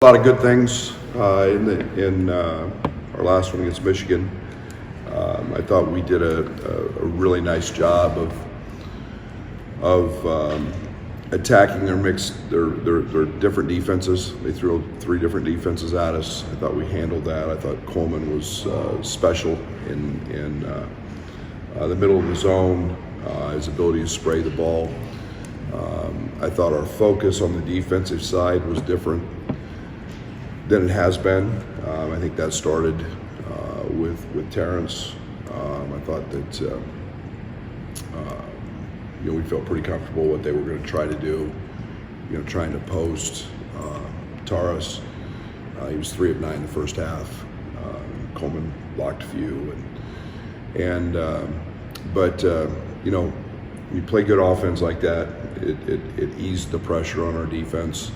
A lot of good things in our last one against Michigan. I thought we did a really nice job of attacking their different defenses. They threw 3 different defenses at us. I thought we handled that. I thought Coleman was special in the middle of the zone, his ability to spray the ball. I thought our focus on the defensive side was different than it has been. I think that started with Terrence. I thought that we felt pretty comfortable what they were going to try to do. Trying to post Taurus. He was 3 of 9 in the first half. Coleman blocked a few, but you play good offense like that, it eased the pressure on our defense.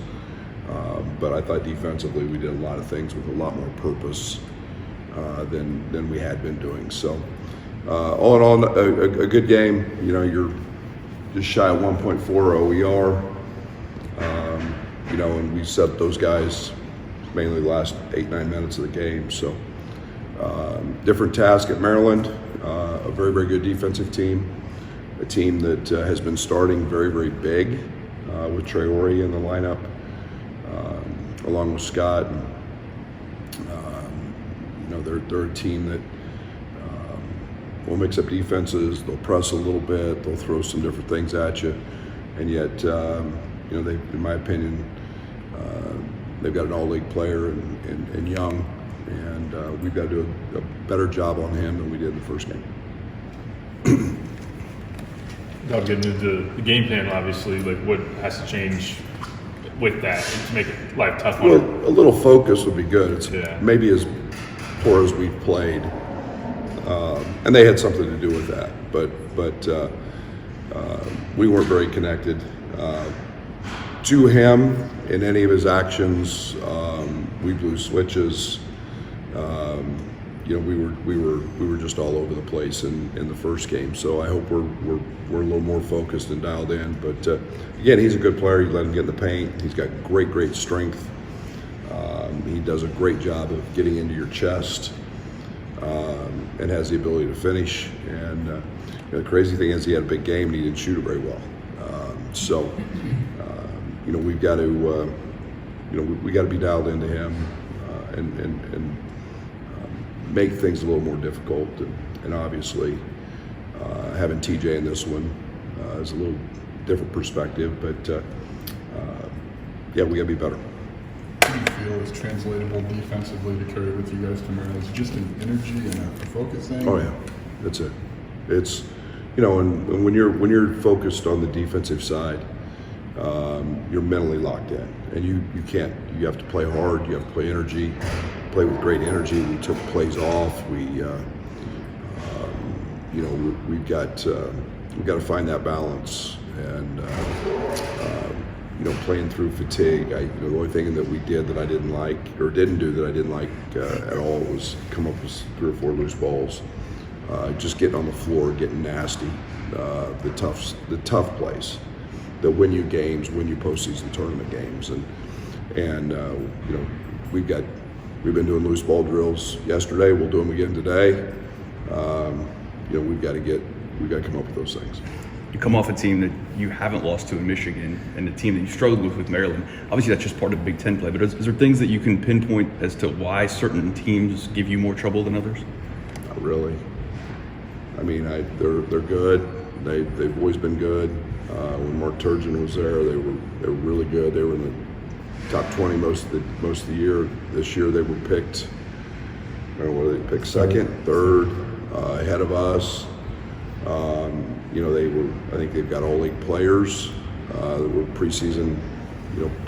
But I thought defensively we did a lot of things with a lot more purpose than we had been doing. So all in all, a good game. You're just shy of 1.4 OER. And we set those guys mainly the last 8-9 minutes of the game. So different task at Maryland. A very, very good defensive team. A team that has been starting very, very big with Traore in the lineup, along with Scott. They're a team that will mix up defenses. They'll press a little bit. They'll throw some different things at you, and yet, they, in my opinion, they've got an all-league player in Young, and we've got to do a better job on him than we did in the first game. Without getting into the game plan, obviously, what has to change with that to make it life tough on Well, it? a little focus would be good. It's maybe as poor as we've played, and they had something to do with that. But we weren't very connected to him in any of his actions. We blew switches. We were just all over the place in the first game. So I hope we're a little more focused and dialed in. But again, he's a good player. You let him get in the paint. He's got great strength. He does a great job of getting into your chest, and has the ability to finish. And the crazy thing is, he had a big game and he didn't shoot it very well. We've got to we got to be dialed into him and make things a little more difficult. And obviously, having TJ in this one is a little different perspective. But we got to be better. What do you feel is translatable defensively to carry with you guys to Maryland? Is it just an energy and a focus thing? Oh yeah, that's it. It's and when you're focused on the defensive side, you're mentally locked in, and you have to play hard. You have to play play with great energy. We took plays off. We've got to find that balance, and playing through fatigue. The only thing that we did that I didn't like, or didn't do that I didn't like at all, was come up with 3 or 4 loose balls. Just getting on the floor, getting nasty. The tough plays that win you games, win you postseason tournament games, and we've been doing loose ball drills yesterday. We'll do them again today. We've got to come up with those things. You come off a team that you haven't lost to in Michigan, and a team that you struggled with Maryland. Obviously, that's just part of Big Ten play. But is there things that you can pinpoint as to why certain teams give you more trouble than others? Not really. I mean, they're good. They've always been good. When Mark Turgeon was there, they were really good. They were in the top 20 most of the year. This year they were picked. I don't know whether they picked second, third, ahead of us. I think they've got all-league players that were preseason,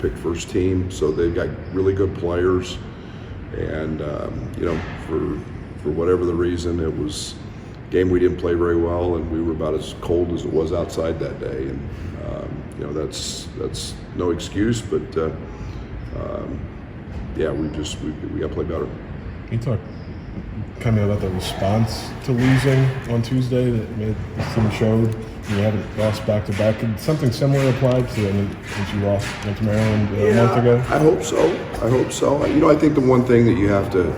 picked first team. So they've got really good players, and for whatever the reason, it was a game we didn't play very well, and we were about as cold as it was outside that day. And that's no excuse, but we got to play better. Can you talk kind of about the response to losing on Tuesday that made the team showed you haven't lost back-to-back. Could something similar apply to, I mean, since you went to Maryland a month ago? I hope so. I think the one thing that you have to,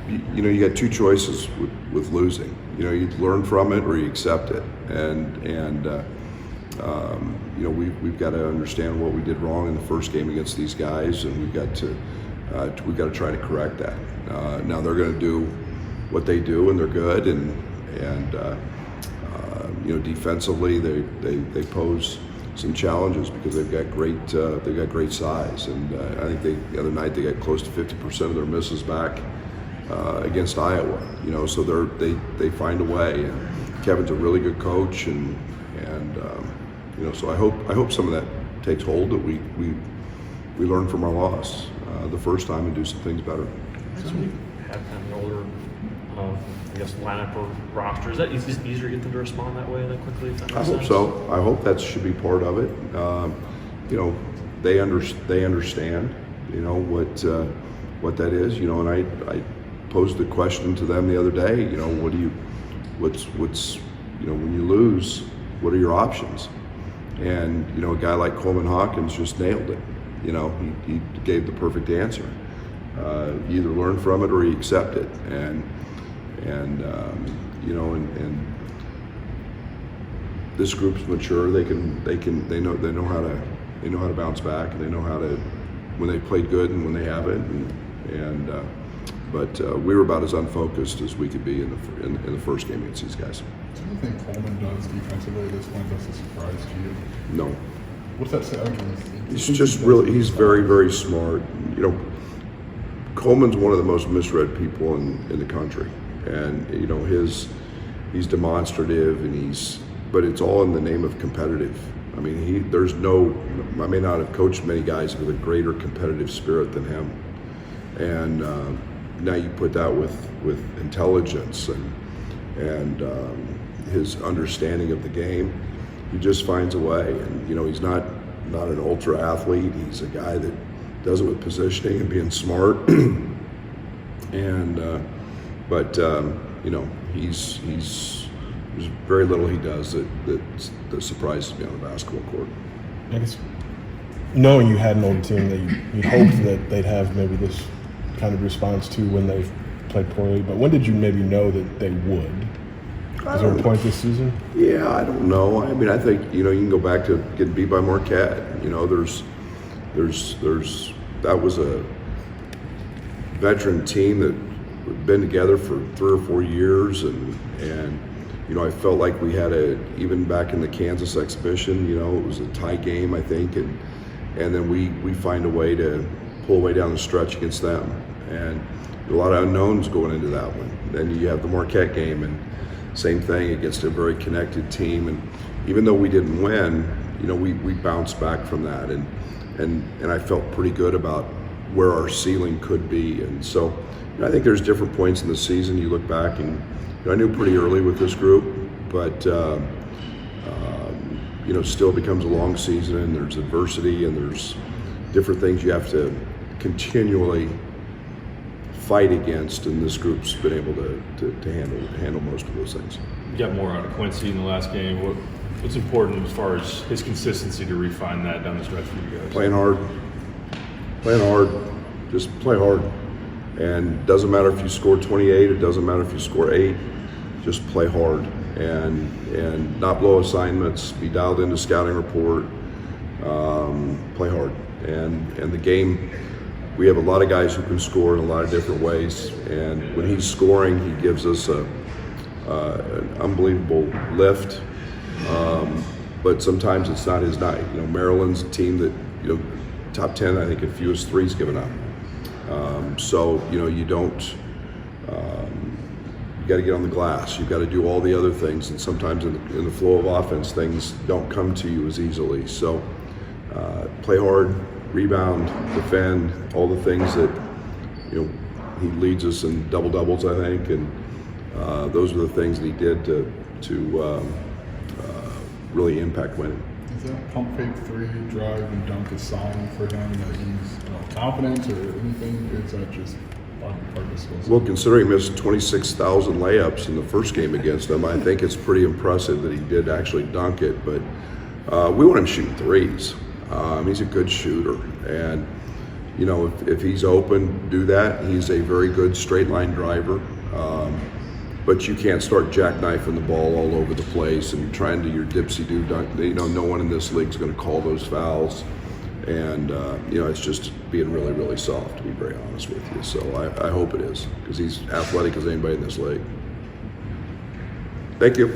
you got two choices with losing. You learn from it or you accept it. We've got to understand what we did wrong in the first game against these guys, and we've got to try to correct that. Now they're going to do what they do, and they're good, and defensively they pose some challenges because they've got great size, and I think the other night they got close to 50% of their misses back against Iowa. So they find a way. And Kevin's a really good coach, and so I hope some of that takes hold, that we learn from our loss the first time and do some things better. So we have kind of an older, lineup or roster. Is it just easier to get them to respond that way, that quickly? If that makes I hope sense? so. I hope that should be part of it. They understand, what that is. And I posed the question to them the other day. When you lose, what are your options? And a guy like Coleman Hawkins just nailed it. He gave the perfect answer. You either learn from it or you accept it. And this group's mature. They know how to bounce back, and they know how to, when they played good and when they haven't. But we were about as unfocused as we could be in the first game against these guys. Do you think Coleman does defensively at this point that's a surprise to you? No. What's that say? He's very, very smart. Coleman's one of the most misread people in the country. And, he's demonstrative, but it's all in the name of competitive. I mean, I may not have coached many guys with a greater competitive spirit than him. And now you put that with intelligence and his understanding of the game, he just finds a way. And he's not an ultra athlete. He's a guy that does it with positioning and being smart. There's very little he does that surprises me on the basketball court. I guess knowing you had an old team that you hoped that they'd have maybe this kind of response to when they've played poorly, but when did you maybe know that they would? Is there a point this season? Yeah, I don't know. I mean, I think you can go back to getting beat by Marquette. That was a veteran team that had been together for 3 or 4 years, and I felt like we had even back in the Kansas exhibition, it was a tie game, I think, and then we find a way to pull way down the stretch against them, and a lot of unknowns going into that one. Then you have the Marquette game, and same thing against a very connected team, and even though we didn't win, we bounced back from that, and I felt pretty good about where our ceiling could be. And so I think there's different points in the season. You look back, and I knew pretty early with this group, but still becomes a long season, and there's adversity, and there's different things you have to continually fight against, and this group's been able to handle most of those things. You got more out of Quincy in the last game. What's important as far as his consistency to refine that down the stretch for you guys? Playing hard, just play hard. And doesn't matter if you score 28, it doesn't matter if you score 8, just play hard and not blow assignments, be dialed into scouting report, play hard. And the game, we have a lot of guys who can score in a lot of different ways, and when he's scoring, he gives us an unbelievable lift, but sometimes it's not his night. Maryland's a team that, top 10, I think, a fewest threes given up. You don't, you got to get on the glass. You've got to do all the other things, and sometimes in the flow of offense, things don't come to you as easily. So play hard, rebound, defend, all the things that, he leads us in double-doubles, I think, and those are the things that he did to really impact winning. Is that pump fake 3, drive, and dunk a sign for him that he's confident or anything? Is that just fun part of the skill set. Well, considering he missed 26,000 layups in the first game against them, I think it's pretty impressive that he did actually dunk it. But we want him shooting threes. He's a good shooter, and you know, if he's open, do that. He's a very good straight line driver. But you can't start jackknifing the ball all over the place and trying to your dipsy-do dunk. You know, no one in this league is going to call those fouls. And, you know, it's just being really, really soft, to be very honest with you. So I hope it is, because he's athletic as anybody in this league. Thank you.